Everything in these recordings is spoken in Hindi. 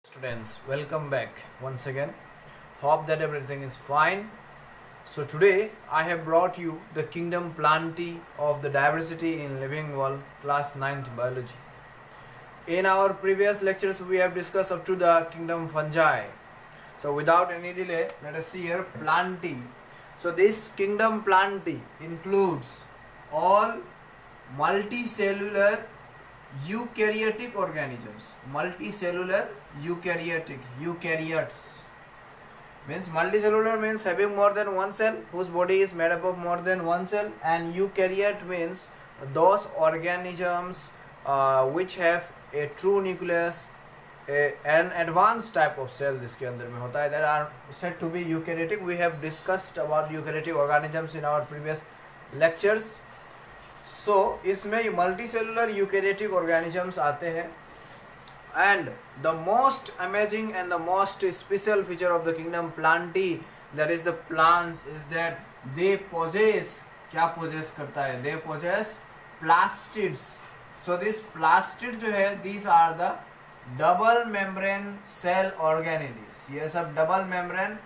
Students, welcome back once again. Hope that everything is fine. So today I have brought you the kingdom planty of the diversity in living world, class 9th biology. In our previous lectures we have discussed up to the kingdom fungi. So without any delay, let us see here planty. So this kingdom planty includes all multicellular eukaryotic organisms. Multicellular eukaryotes means multicellular means having more than one cell whose body is made up of more than one cell, and eukaryote means those organisms which have a true nucleus, an advanced type of cell जिसके अंदर में होता है. There are said to be eukaryotic. We have discussed about eukaryotic organisms in our previous lectures. So इसमें multicellular eukaryotic organisms आते हैं, and the most amazing and the most special feature of the kingdom plantae, that is the plants, is that they possess, क्या possess करता है, they possess plastids. So this plastid जो है, these are the double membrane cell organelles. ये सब double membrane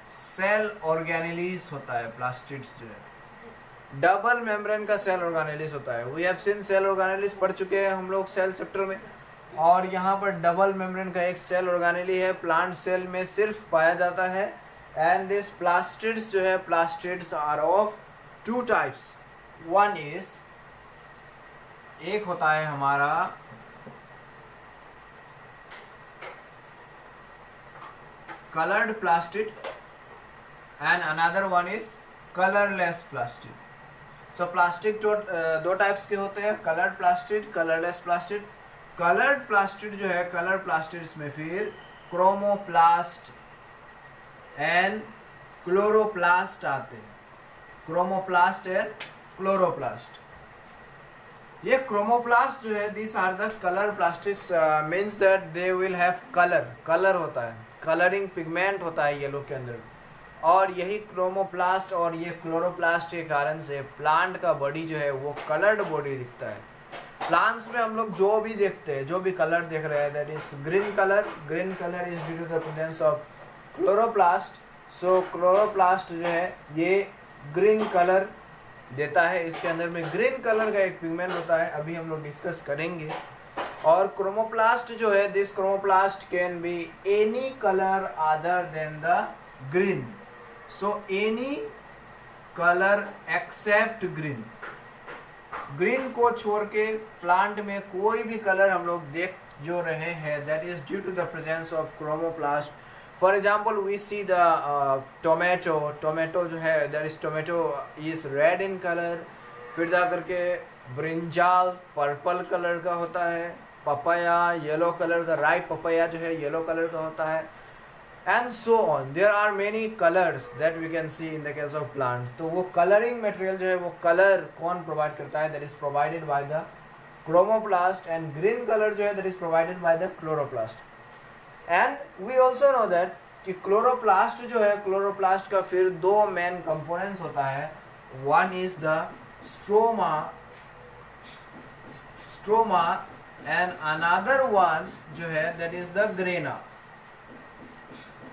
cell organelles होता है. plastids जो है डबल मेम्ब्रेन का सेल ऑर्गेनेलिस होता है. We have seen cell organelles पढ़ चुके हैं हम लोग सेल चैप्टर में, और यहाँ पर डबल मेम्ब्रेन का एक सेल ऑर्गेनेली है, प्लांट सेल में सिर्फ पाया जाता है. एंड दिस प्लास्टिड्स जो है, plastids are of two types. One is, एक होता है हमारा coloured plastid and another one is colourless plastid. So plastic दो टाइप्स के होते हैं, coloured plastid, colourless plastid. Coloured plastid जो है, कलर प्लास्टिड्स में फिर क्रोमोप्लास्ट एंड क्लोरोप्लास्ट आते हैं. Chromoplast and chloroplast. ये क्रोमोप्लास्ट जो है, this are the colour plastics, means that they will have colour होता है, कलरिंग पिगमेंट होता है येलो के अंदर. और यही क्रोमोप्लास्ट और ये क्लोरोप्लास्ट के कारण से प्लांट का बॉडी जो है वो कलर्ड बॉडी दिखता है. प्लांट्स में हम लोग जो भी देखते हैं, जो भी कलर देख रहे हैं, that is green colour. Green colour is due to the presence of chloroplast. So chloroplast जो है ये ग्रीन कलर देता है. इसके अंदर में ग्रीन कलर का एक पिगमेंट होता है, अभी हम लोग डिस्कस करेंगे. और क्रोमोप्लास्ट जो है, this chromoplast can be any colour other than the green. So any color except green. Green को छोड़ के प्लांट में कोई भी कलर हम लोग देख जो रहे हैं, that is due to the presence of chromoplast. For example, we see the tomato जो है, that is tomato is red in color. फिर जा करके ब्रिंजाल पर्पल कलर का होता है. पपाया येलो कलर का, राइप पपाया जो है येलो कलर का होता है. And so on. There are many colors that we can see in the case of plant. तो वो coloring material जो है, वो color कौन provide करता है, that is provided by the chromoplast. And green color जो है, that is provided by the chloroplast. And we also know that कि chloroplast जो है, chloroplast का फिर दो main components होता है. One is the stroma and another one जो है, that is the grana.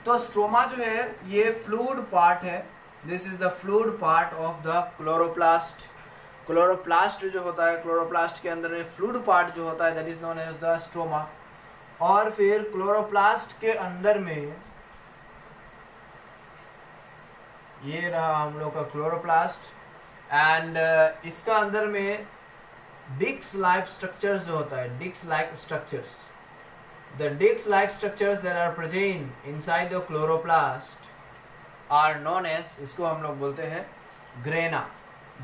तो स्ट्रोमा जो है ये फ्लूइड पार्ट है. This is the fluid part of the chloroplast. Chloroplast जो होता है, क्लोरोप्लास्ट के अंदर फ्लूइड पार्ट जो होता है, that is known as the stroma. और फिर क्लोरोप्लास्ट के अंदर में ये रहा हम लोग का क्लोरोप्लास्ट. एंड इसका अंदर में डिस्क लाइक स्ट्रक्चर्स जो होता है, disc like structures. The disc-like structures that are present inside the chloroplast are known as, इसको हम लोग बोलते हैं grana.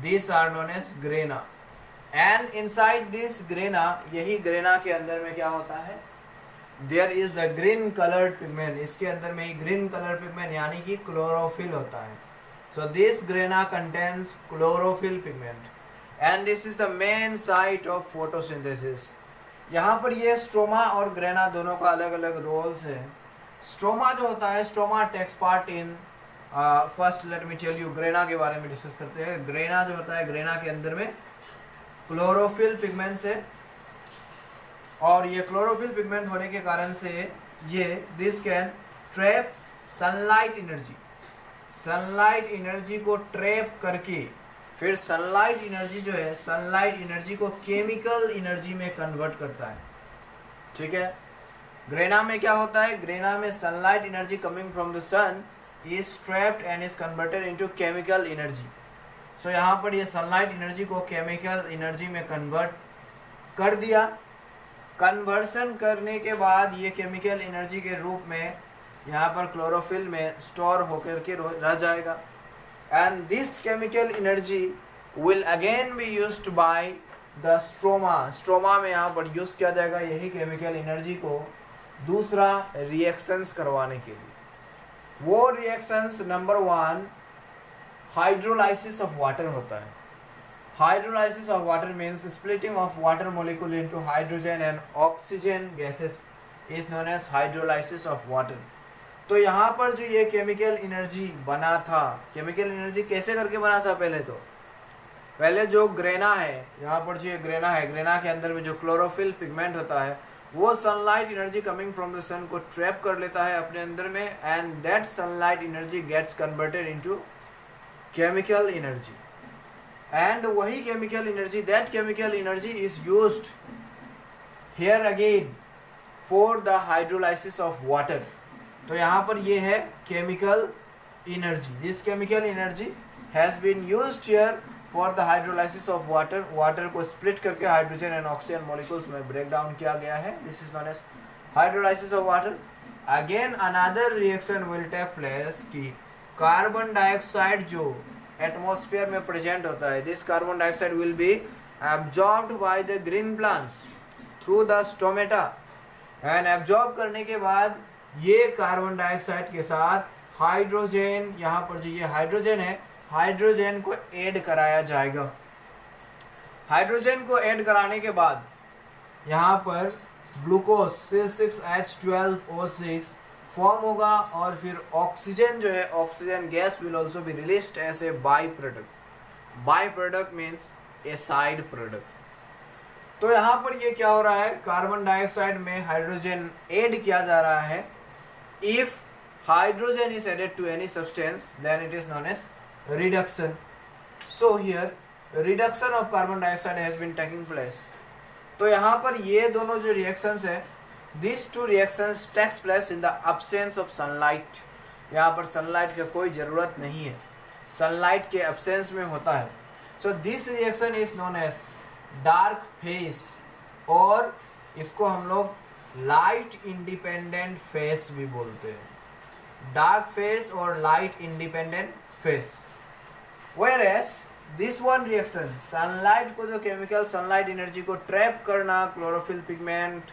These are known as grana. And inside this grana, यही grana के अंदर में क्या होता है, there is the green colored pigment. इसके अंदर में ही green color pigment यानी कि chlorophyll होता है. So this grana contains chlorophyll pigment. And this is the main site of photosynthesis. यहाँ पर ये स्ट्रोमा और ग्रेना दोनों का अलग अलग रोल्स है. स्ट्रोमा जो होता है, stroma takes part in, first let me tell you, grana के बारे में डिस्कस करते हैं. ग्रेना जो होता है, ग्रेना के अंदर में क्लोरोफिल पिगमेंट्स है. और ये क्लोरोफिल पिगमेंट होने के कारण से ये this can trap sunlight energy, sunlight energy को ट्रैप करके फिर सनलाइट एनर्जी जो है सनलाइट एनर्जी को केमिकल एनर्जी में कन्वर्ट करता है। ठीक है, ग्रेना में क्या होता है, ग्रेना में sunlight energy coming from the sun is trapped and is converted into chemical energy. So यहाँ पर ये सनलाइट एनर्जी को केमिकल एनर्जी में कन्वर्ट कर दिया। कन्वर्सन करने के बाद ये केमिकल एनर्जी के रूप में यहाँ पर क्लोरोफिल में स्टोर होकर के रह जाएगा। And this chemical energy will again be used by the stroma, stroma में यहाँ पर यूज किया जाएगा यही केमिकल एनर्जी को दूसरा रिएक्शंस करवाने के लिए। वो reactions number 1 hydrolysis of water होता है। Hydrolysis of water means splitting of water molecule into hydrogen and oxygen gases is known as hydrolysis of water. तो यहाँ पर जो ये केमिकल एनर्जी बना था, केमिकल एनर्जी कैसे करके बना था, पहले जो ग्रेना है, यहाँ पर जो ये ग्रेना है, ग्रेना के अंदर में जो क्लोरोफिल पिगमेंट होता है वो sunlight energy coming from the sun को ट्रैप कर लेता है अपने अंदर में and that sunlight energy gets converted into chemical energy. And वही chemical energy, that chemical energy is used here again for the hydrolysis of water. तो यहाँ पर ये है chemical energy, this chemical energy has been used here for the hydrolysis of water. Water को स्प्लिट करके हाइड्रोजन एंड ऑक्सीजन मॉलिक्यूल्स में ब्रेक डाउन किया गया है, this is known as hydrolysis of water. Again another reaction will take place कि कार्बन डाइऑक्साइड जो एटमॉस्फेयर में प्रेजेंट होता है, this carbon dioxide will be absorbed by the green plants through the stomata and absorb करने के बाद ये कार्बन डाइऑक्साइड के साथ हाइड्रोजन, यहाँ पर जो ये हाइड्रोजन है, हाइड्रोजन को ऐड कराया जाएगा। हाइड्रोजन को ऐड कराने के बाद यहाँ पर ग्लूकोज C6H12O6 फॉर्म होगा और फिर ऑक्सीजन जो है, oxygen gas will also be released as a by product. By product means a side product. तो यहाँ पर ये क्या हो रहा है, कार्बन डाइऑक्साइड में हाइड्रोजन ऐड किया जा रहा है। If hydrogen is added to any substance then it is known as reduction. So here reduction of carbon dioxide has been taking place. तो यहाँ पर ये दोनों जो reactions है, these two reactions takes place in the absence of sunlight. यहाँ पर sunlight की कोई ज़रूरत नहीं है, sunlight के absence में होता है। So this reaction is known as dark phase और इसको हम लोग light independent phase भी बोलते हैं, dark phase और light independent phase। Whereas this one reaction, sunlight को जो केमिकल सनलाइट एनर्जी को ट्रैप करना क्लोरोफिल पिगमेंट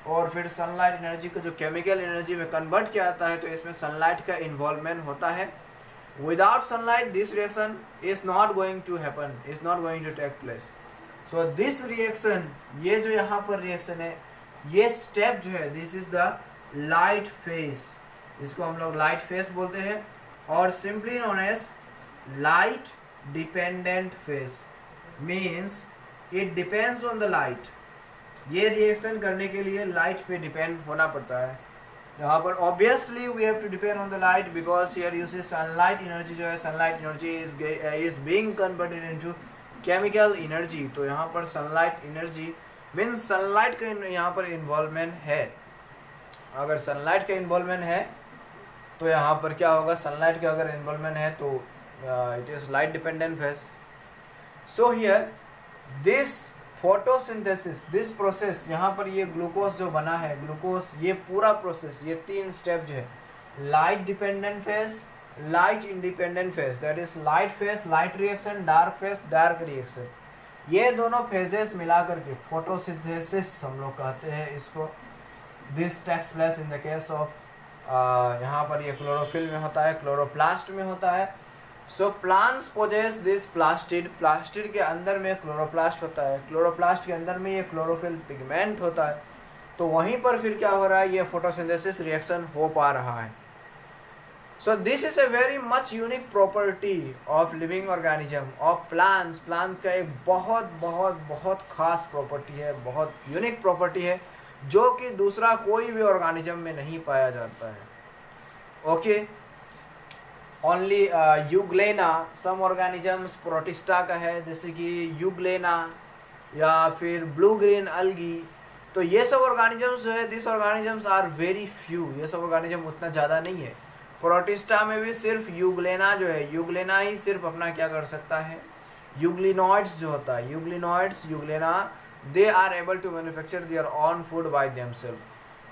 और फिर सनलाइट एनर्जी को जो केमिकल एनर्जी में कन्वर्ट किया जाता है, तो इसमें सनलाइट का इन्वॉल्वमेंट होता है। Without sunlight this reaction is not going to happen, is not going to take place. So this reaction, ये जो यहाँ पर रिएक्शन है, ये स्टेप जो है, this is the light phase, इसको हम लोग लाइट फेज बोलते हैं और simply known as light dependent phase means it depends on the light। ये रिएक्शन करने के लिए लाइट पे डिपेंड होना पड़ता है। यहाँ पर obviously we have to depend on the light because here you see sunlight energy जो है, sunlight energy is being converted into chemical energy. तो यहाँ पर सनलाइट एनर्जी मीन्स सनलाइट का यहाँ पर इन्वॉल्वमेंट है। अगर सनलाइट का इन्वॉल्वमेंट है तो यहाँ पर क्या होगा, सनलाइट का अगर इन्वॉल्वमेंट है तो it is light dependent phase. So here this photosynthesis, this process, यहाँ पर ये ग्लूकोज जो बना है, ग्लूकोज, ये पूरा प्रोसेस, ये 3 स्टेप जो है, light dependent phase, light independent phase, that is light phase light reaction, dark phase dark reaction, ये दोनों फेजेस मिला करके फोटोसिंथेसिस हम लोग कहते हैं इसको। This takes place in the case of, यहाँ पर ये क्लोरोफिल में होता है, क्लोरोप्लास्ट में होता है। So plants possess this plastid, plastid के अंदर में क्लोरोप्लास्ट होता है, क्लोरोप्लास्ट के अंदर में ये क्लोरोफिल पिगमेंट होता है। तो वहीं पर फिर क्या हो रहा है, ये फोटोसिंथेसिस रिएक्शन हो पा रहा है। सो this is a very much unique property of living organism, of plants. Plants का एक बहुत बहुत बहुत खास प्रॉपर्टी है, बहुत यूनिक प्रॉपर्टी है जो कि दूसरा कोई भी ऑर्गेनिज्म में नहीं पाया जाता है. Okay, only euglena, some organisms protista का है जैसे कि यूग्लेना या फिर ब्लू ग्रीन अलगी. तो ये सब ऑर्गेनिजम्स जो है, this organisms are very few, ये सब ऑर्गेनिज्म उतना ज़्यादा नहीं है. प्रोटिस्टा में भी सिर्फ यूग्लेना जो है, यूग्लेना ही सिर्फ अपना क्या कर सकता है, यूग्लिनॉइड्स जो होता है, euglenoids, euglena, they are able to manufacture their own food by themself.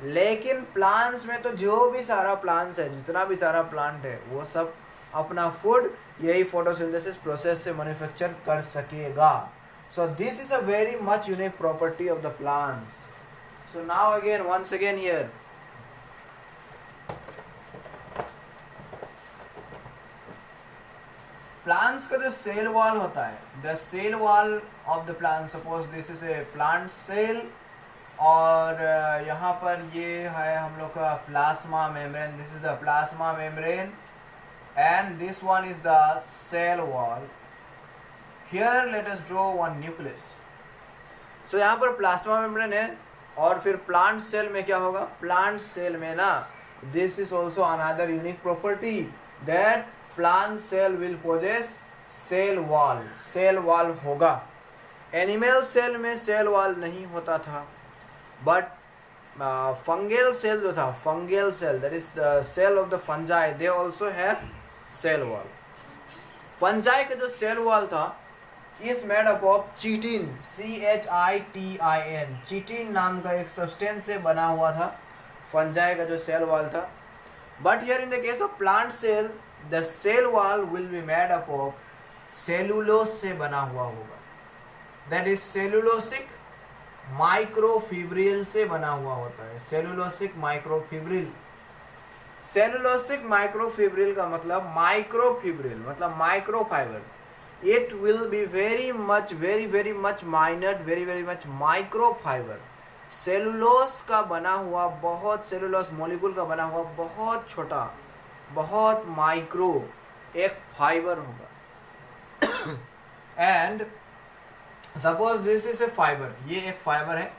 लेकिन प्लांट्स में तो जो भी सारा प्लांट्स है, जितना भी सारा प्लांट है, वो सब अपना फूड यही फोटोसिंथेसिस प्रोसेस से मैन्युफैक्चर कर सकेगा. So this is a very much unique property of the plants. So now again once again here, plants का जो सेल वॉल होता है, the cell wall of the plant, suppose this is a plant cell, और यहाँ पर ये है हम लोग का plasma membrane, this is the plasma membrane, and this one is the cell wall. Here let us draw one nucleus. So यहाँ पर प्लाज्मा मेम्ब्रेन है, और फिर प्लांट सेल में क्या होगा, प्लांट सेल में ना, this is also another unique property that plant cell will possess cell wall, cell wall होगा. एनिमल सेल में सेल वॉल नहीं होता था, बट फंगल सेल जो था, fungal cell, that is the cell of the fungi, they also have cell wall. Fungi का जो सेल वॉल था is made up of chitin, CHITIN, chitin नाम का एक सब्सटेंस से बना हुआ था फंजाई का जो सेल वॉल था. But here in the case of plant cell, the cell wall will be made up of cellulose से बना हुआ होगा, दैट इज सेलुलोसिक माइक्रोफिब्रिल से बना हुआ होता है. सेलुलोसिक माइक्रोफिब्रिल, सेलुलोसिक माइक्रोफिब्रिल का मतलब माइक्रोफिब्रिल मतलब microfibre. It will be very much minor, very much microfibre. Cellulose का बना हुआ, बहुत सेलुलोस मॉलिक्यूल का बना हुआ बहुत छोटा, बहुत माइक्रो एक फाइबर होगा. And suppose this is a fibre, ये एक फाइबर है,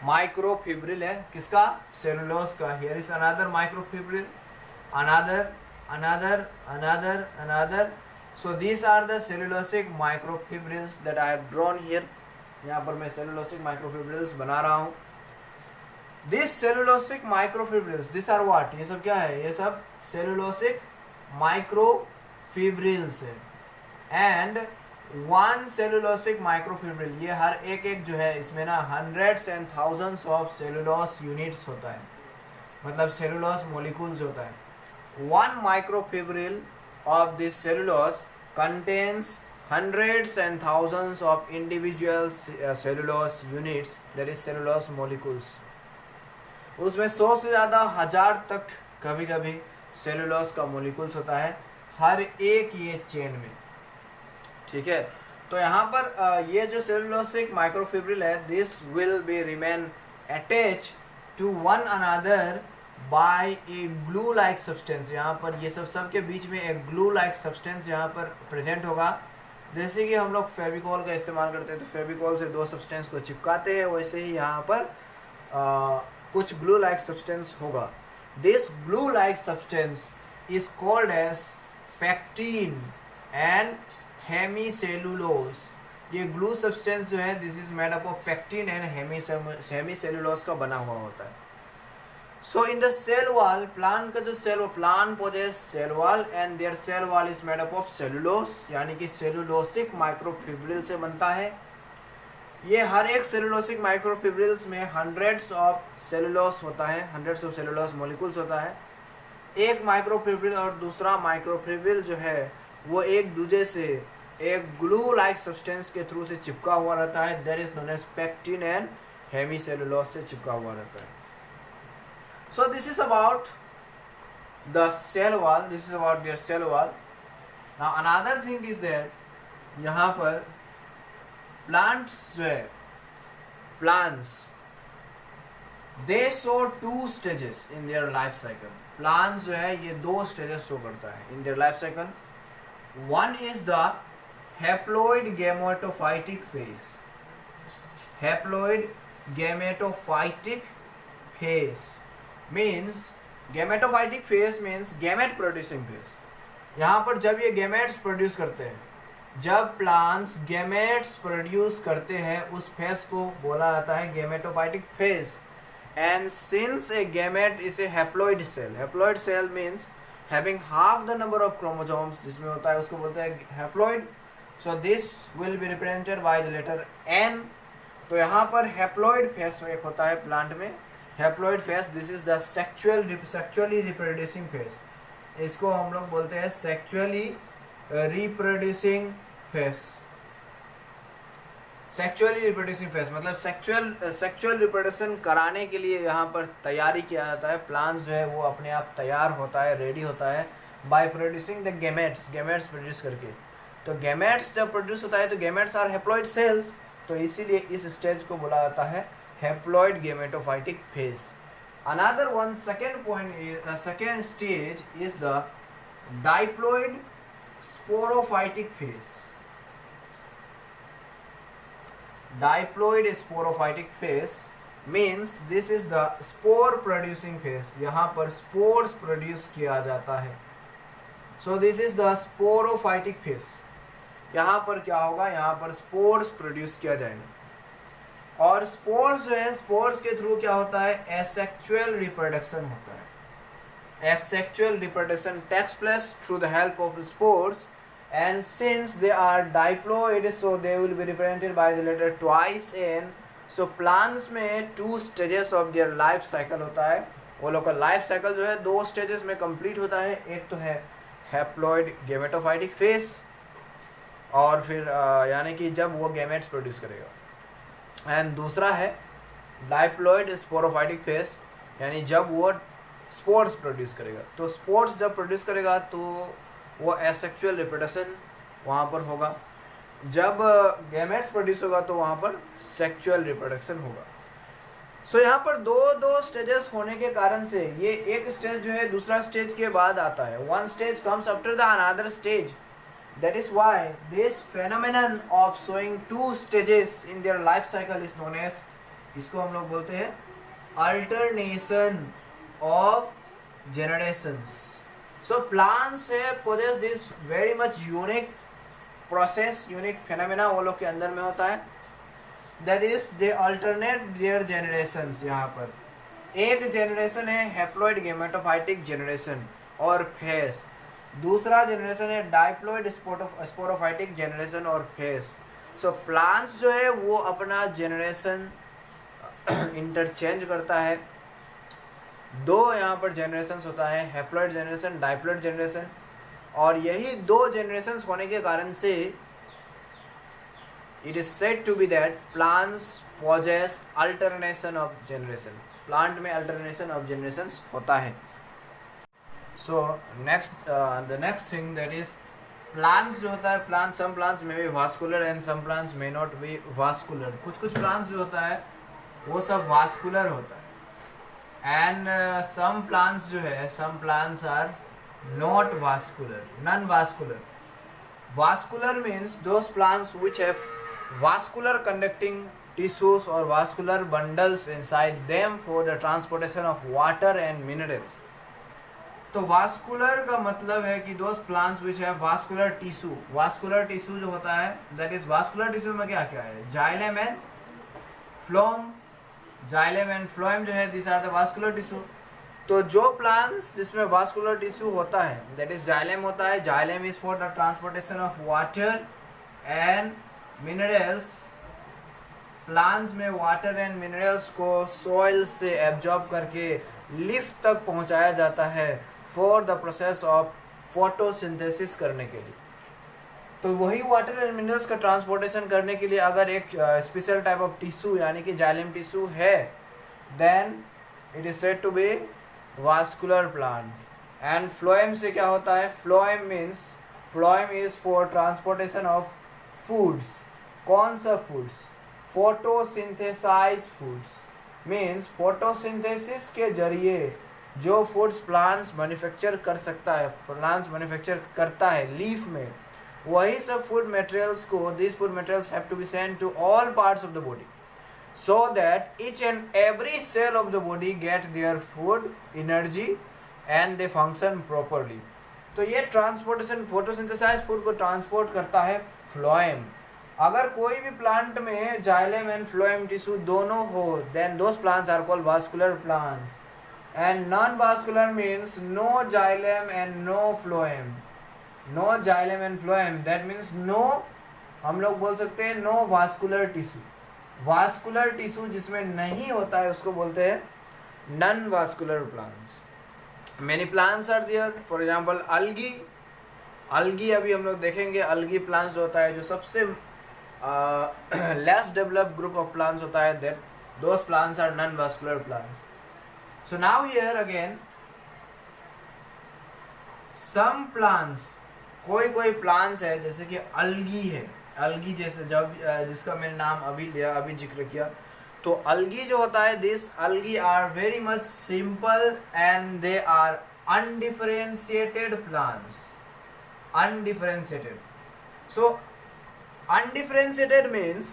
माइक्रोफिब्रिल है, किसका, सेलुलोस का. Here is another microfibril, another. So these are the cellulosic microfibrils that I have drawn here. यहाँ पर मैं सेलुलोसिक माइक्रोफिब्रिल्स बना रहा हूँ. This cellulosic microfibrils, this are what, ये सब क्या है, ये सब सेलुलोसिक माइक्रोफिब्रिल्स है. एंड वन सेलुलोसिक माइक्रोफिब्रिल, ये हर एक जो है इसमें ना hundreds and thousands of cellulose units होता है, मतलब सेलुलोस मॉलिक्यूल्स होता है. One microfibril of this cellulose contains hundreds and thousands of individual cellulose units, that is cellulose molecules. उसमें 100 से ज़्यादा 1000 तक कभी कभी सेलुलोस का मोलिकुल्स होता है हर एक ये चेन में. ठीक है, तो यहाँ पर ये जो सेलुलोसिक माइक्रोफिब्रिल है, this will be remain attach to one another by a glue like substance. यहाँ पर ये सब के बीच में एक ग्लू लाइक सब्सटेंस यहाँ पर प्रेजेंट होगा. जैसे कि हम लोग फेविकॉल का इस्तेमाल करते हैं, तो फेविकॉल से दो सब्सटेंस को चिपकाते हैं, वैसे ही यहाँ पर कुछ ग्लू लाइक सब्सटेंस होगा. This glue like substance is called as pectin and hemicellulose. ये ग्लू सब्सटेंस जो है, this is made up of pectin and hemicellulose का बना हुआ होता है. So in the cell wall, plant का जो plant possess cell wall and their cell wall is made up of cellulose, यानी कि cellulosic microfibril से बनता है. ये हर एक cellulosic microfibrils में hundreds of cellulose होता है, hundreds of cellulose molecules होता है. एक microfibril और दूसरा microfibril जो है वो एक दूसरे से एक glue like substance के थ्रू से चिपका हुआ रहता है, that is known as pectin and hemicellulose से चिपका हुआ रहता है. So this is about the cell wall. This is about their cell wall. Now another thing is that यहाँ पर plants जो है, plants they show two stages in their life cycle. Plants जो है ये दो stages show करता है in their life cycle. One is the haploid gametophytic phase. Haploid gametophytic phase means gametophytic phase means gamete producing phase। यहाँ पर जब ये gametes प्रोड्यूस करते हैं, जब प्लांट्स gametes प्रोड्यूस करते हैं उस फेज को बोला जाता है gametophytic phase। And since a gamete is a haploid cell means having half the number of chromosomes जिसमें होता है उसको बोलते हैं haploid। So this will be represented by the letter N। तो यहाँ पर haploid phase एक होता है प्लांट में, haploid phase, this is the sexually reproducing phase। इसको हम लोग बोलते हैं sexually reproducing phase। Sexually reproducing phase मतलब सेक्चुअल रिप्रोडक्शन कराने के लिए यहाँ पर तैयारी किया जाता है। प्लांट्स जो है वो अपने आप तैयार होता है, रेडी होता है by producing the gametes produce करके। तो गेमेट्स जब प्रोड्यूस होता है तो गेमेट्स आर हैप्लॉइड सेल्स, तो इसीलिए इस स्टेज को बोला जाता है haploid gametophytic phase. Another one second stage is the diploid sporophytic phase. Diploid sporophytic phase means this is the spore producing phase। यहाँ पर spores produce किया जाता है। So this is the sporophytic phase। यहाँ पर क्या होगा, यहाँ पर spores produce किया जाएगा और spores जो है, spores के थ्रू क्या होता है, asexual reproduction होता है। Asexual reproduction takes place through the help of spores। And since they are diploid, so they will be represented by the letter twice N। So plants में 2 stages of their life cycle होता है। वो लोग का लाइफ साइकिल जो है 2 स्टेजेस में कंप्लीट होता है। एक तो है हैप्लॉइड गेमेटोफाइटिक फेज और फिर यानी कि जब वो गेमेट्स प्रोड्यूस करेगा, एंड दूसरा है डाइप्लॉइड स्पोरोफाइटिक फेज यानी जब वो स्पोर्स प्रोड्यूस करेगा। तो स्पोर्स जब प्रोड्यूस करेगा तो वो एसेक्सुअल रिप्रोडक्शन वहाँ पर होगा, जब गैमेट्स प्रोड्यूस होगा तो वहाँ पर सेक्सुअल रिप्रोडक्शन होगा। सो यहाँ पर दो स्टेजेस होने के कारण से ये एक स्टेज जो है दूसरा स्टेज के बाद आता है। One stage comes after the another stage. That is why this phenomenon of showing 2 stages in their life cycle is known as, इसको हम लोग बोलते हैं alternation of generations. So plants possess this very much unique process, unique phenomena वो लोग के अंदर में होता है। That is they alternate their generations। यहाँ पर एक जनरेशन है हैप्लॉइड गेमेटोफाइटिक जनरेशन और फेस, दूसरा जनरेशन है डाइप्लॉइड स्पोरोफाइटिक जनरेशन और फेस। सो प्लांट्स जो है वो अपना जनरेशन इंटरचेंज करता है। 2 यहाँ पर जनरेशन्स होता है, हैप्लॉइड जनरेशन, डाइप्लॉइड जनरेशन, और यही 2 जनरेशन्स होने के कारण से it is said to be that plants possess alternation of generation. Plant में अल्टरनेशन ऑफ जनरेशन्स होता है। So the next thing that is plants जो होता है, प्लांट सम प्लांट्स में be vascular and some plants may not be vascular. कुछ प्लांट्स जो होता है वो सब वास्कुलर होता है एंड सम प्लांट्स जो है, some plants are not vascular, non vascular. Vascular means those plants which have vascular conducting tissues और vascular bundles inside them for the transportation of water and minerals. तो वास्कुलर का मतलब है कि those plants which have vascular tissue. Vascular tissue जो होता है दैट इज, वास्कुलर टिश्यू में क्या क्या है, xylem and phloem. Xylem and phloem जो है this are the vascular tissue. तो जो प्लांट्स जिसमें वास्कुलर टिश्यू होता है दैट इज जाइलम होता है। Xylem is for the transportation of water and minerals. Plants में वाटर एंड मिनरल्स को सॉइल से एब्जॉर्ब करके लीफ तक पहुंचाया जाता है for the process of photosynthesis करने के लिए। तो वही वाटर एंड मिनरल्स का ट्रांसपोर्टेशन करने के लिए अगर एक स्पेशल टाइप ऑफ टिश्यू यानी कि जाइलम टिश्यू है then it is said to be vascular plant. And phloem से क्या होता है, phloem means, phloem is for transportation of foods. कौन सा foods, photosynthesize foods means photosynthesis के जरिए जो फूड्स प्लांट्स मैन्युफैक्चर कर सकता है, प्लांट्स मैन्युफैक्चर करता है लीफ में, वही सब फूड मटेरियल्स को, this food materials have to be sent to all parts of the body. so that each and every cell of the body get their food, energy and they function properly. तो ये ट्रांसपोर्टेशन, फोटोसिंथेसाइज फूड को ट्रांसपोर्ट करता है फ्लोएम. अगर कोई भी प्लांट में जाइलम एंड फ्लोएम टिश्यू दोनों हो, then those plants are called vascular plants. And non vascular means no xylem and no phloem. No xylem and phloem, that means no, हम लोग बोल सकते हैं no vascular tissue. Vascular tissue जिसमें नहीं होता है उसको बोलते हैं non vascular plants. Many plants are there, for example algae. Algae अभी हम लोग देखेंगे. अल्गी प्लांट्स जो होता है, जो सबसे less developed group of plants होता है, that those plants are non vascular plants. So now here again some plants, कोई प्लांट्स है जैसे कि अल्गी है. अल्गी जैसे जब जिसका मैंने नाम अभी लिया, अभी जिक्र किया, तो अल्गी जो होता है, this algae are very much simple and they are undifferentiated plants. Undifferentiated. So undifferentiated means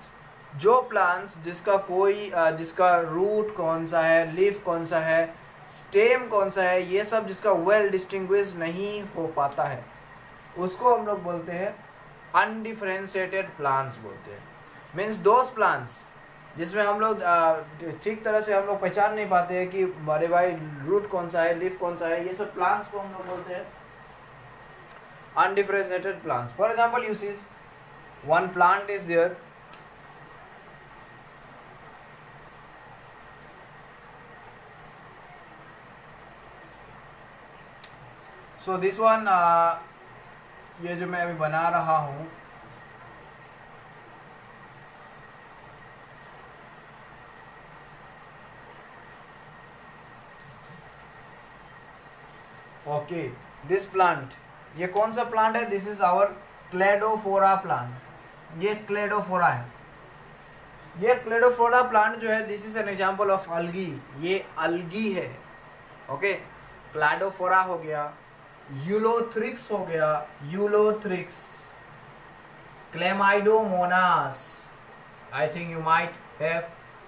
जो प्लांट्स जिसका कोई जिसका रूट कौन सा है, लीफ कौन सा है, स्टेम कौन सा है, ये सब जिसका वेल डिस्टिंग्विश नहीं हो पाता है, उसको हम लोग बोलते हैं अनडिफरेंशिएटेड प्लांट्स बोलते हैं. मीन्स दोज प्लांट्स जिसमें हम लोग ठीक तरह से हम लोग पहचान नहीं पाते हैं कि अरे भाई रूट कौन सा है, लीफ कौन सा है, ये सब प्लांट्स को हम लोग बोलते हैं undifferentiated plants. For example you see one plant is there, so this one ये जो मैं अभी बना रहा हूँ, ओके, दिस प्लांट, ये कौन सा प्लांट है? This is our Cladophora plant. ये क्लेडोफोरा है. ये क्लेडोफोरा प्लांट जो है, this is an example of algae. ये अल्गी है. ओके, क्लेडोफोरा हो गया, यूलोथ्रिक्स हो गया, Ulothrix, Chlamydomonas. I think you might have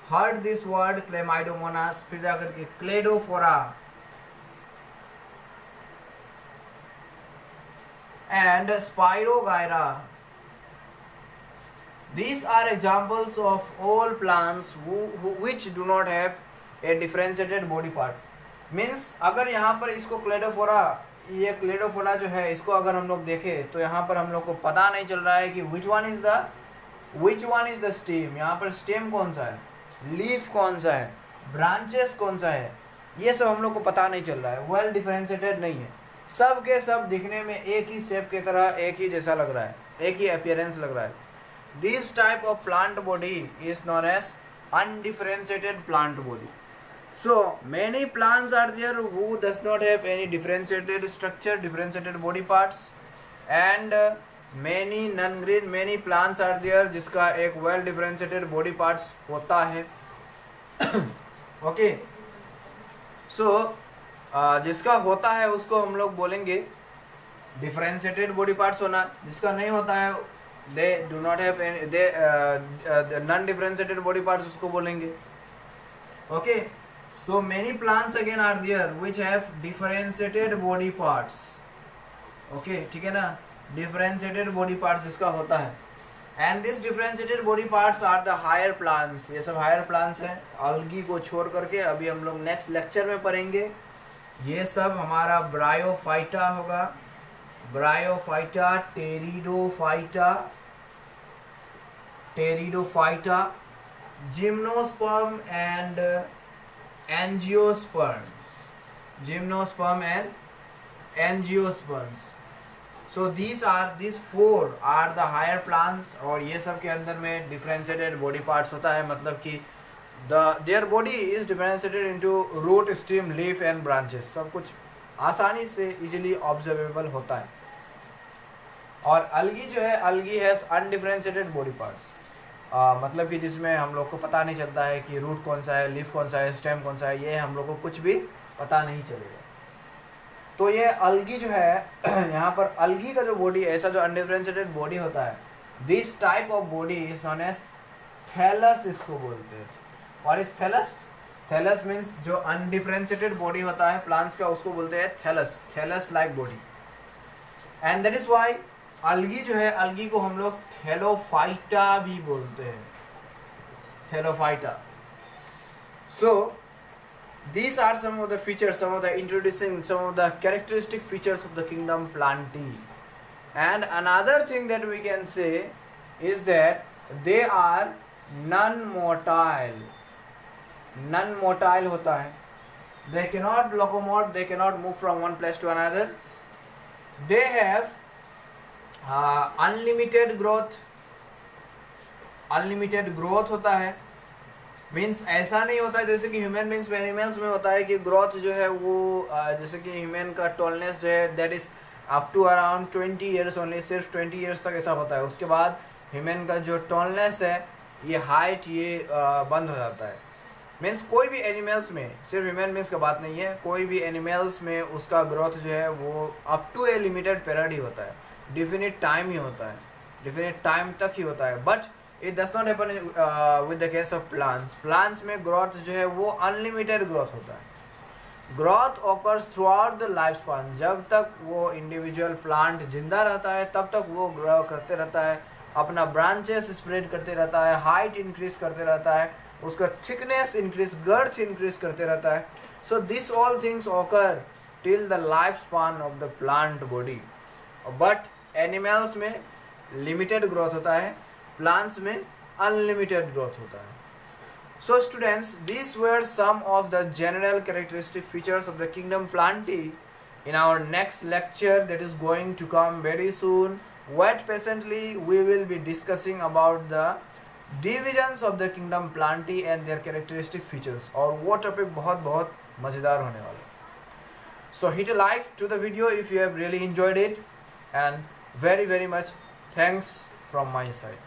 heard this word Chlamydomonas. फिर जाकर के Cladophora and Spirogyra. These are examples of all plants which do not have a differentiated body part. Means अगर यहाँ पर इसको क्लेडोफोरा, ये क्लेडोफोरा जो है, इसको अगर हम लोग देखें तो यहाँ पर हम लोग को पता नहीं चल रहा है कि which one is the stem. यहाँ पर स्टेम कौन सा है, लीफ कौन सा है, ब्रांचेस कौन सा है, ये सब हम लोग को पता नहीं चल रहा है. वेल डिफरेंशिएटेड नहीं है. सब के सब दिखने में एक ही शेप की तरह, एक ही जैसा लग रहा है, एक ही अपीयरेंस लग रहा है. This type of plant body is known as undifferentiated plant body. So many plants are there who does not have any differentiated structure, differentiated body parts, and many non green, many plants are there जिसका एक वेल डिफरेंशिएटेड बॉडी पार्ट्स होता है. ओके, सो जिसका होता है उसको हम लोग बोलेंगे डिफरेंशिएटेड बॉडी पार्ट्स होना. जिसका नहीं होता है, they do not have the non differentiated body parts, उसको बोलेंगे. Okay, so many plants again are there which have differentiated body parts. Okay, ठीक है ना, डिफरेंशिएटेड बॉडी पार्ट्स जिसका होता है. And this differentiated body parts are the higher plants. ये सब हायर प्लांट्स हैं, अल्गी को छोड़ करके. अभी हम लोग नेक्स्ट लेक्चर में पढ़ेंगे. ये सब हमारा ब्रायोफाइटा होगा, bryophyta, pteridophyta, gymnosperm and angiosperms. Gymnosperm and angiosperms. So these four are the higher plants. और ये सब के अंदर में डिफरेंशिएटेड बॉडी पार्ट्स होता है, मतलब कि their body is differentiated into root, stem, leaf and branches. सब कुछ आसानी से इजीली ऑब्जर्वेबल होता है. और अल्गी जो है, algae has undifferentiated body parts, मतलब कि जिसमें हम लोग को पता नहीं चलता है कि रूट कौन सा है, लीफ कौन सा है, स्टेम कौन सा है, ये हम लोग को कुछ भी पता नहीं चलेगा. तो ये अल्गी जो है यहाँ पर अल्गी का जो बॉडी, ऐसा जो अनडिफरेंशिएटेड बॉडी होता है, this type of body is known as thallus, इसको बोलते हैं और इज थैलस? थैलस मीन्स जो अनडिफरेंशिएटेड बॉडी होता है प्लांट्स का उसको बोलते हैं thallus, thallus like body. And that is why algae जो है, अलगी को हम लोग थैलोफाइटा भी बोलते हैं, Thallophyta. So these are some of the features, some of the introducing, some of the characteristic features of the kingdom Plantae. And another thing that we can say is that they are non-motile. Non-motile होता है, they cannot locomote, they cannot move from one place to another. They have unlimited growth, unlimited growth होता है। मीन्स ऐसा नहीं होता है जैसे कि ह्यूमन बींग्स में, एनिमल्स में होता है कि ग्रोथ जो है वो जैसे कि ह्यूमन का टॉलनेस जो है that is up to around 20 years only, सिर्फ 20 ईयर्स तक ऐसा होता है। उसके बाद ह्यूमन का जो टॉलनेस है, ये हाइट, ये बंद हो जाता है। मीन्स कोई भी एनिमल्स में, सिर्फ ह्यूमन बींग्स का बात नहीं है, कोई भी एनिमल्स में उसका ग्रोथ जो है वो up to a limited period ही होता है, डिफिनिट टाइम ही होता है, डिफिनिट टाइम तक ही होता है। But it does not happen with the case of plants. Plants में ग्रोथ जो है वो अनलिमिटेड ग्रोथ होता है। Growth occurs through out the life span, जब तक वो इंडिविजुअल प्लांट जिंदा रहता है तब तक वो ग्रो करते रहता है, अपना ब्रांचेस स्प्रेड करते रहता है, हाइट इंक्रीज करते रहता है, उसका थिकनेस इंक्रीज, गर्थ इंक्रीज करते रहता है। So this all things occur till the life span of the plant body. But animals में लिमिटेड ग्रोथ होता है, प्लांट्स में अनलिमिटेड ग्रोथ होता है। So students, these were some of the general characteristic features of the kingdom Plantae. In our next lecture that is going to come very soon, wait patiently, we will be discussing about the divisions of the kingdom Plantae and their characteristic features. और वो topic बहुत मज़ेदार होने वाला है। So hit a like to the video if you have really enjoyed it, and very much thanks from my side.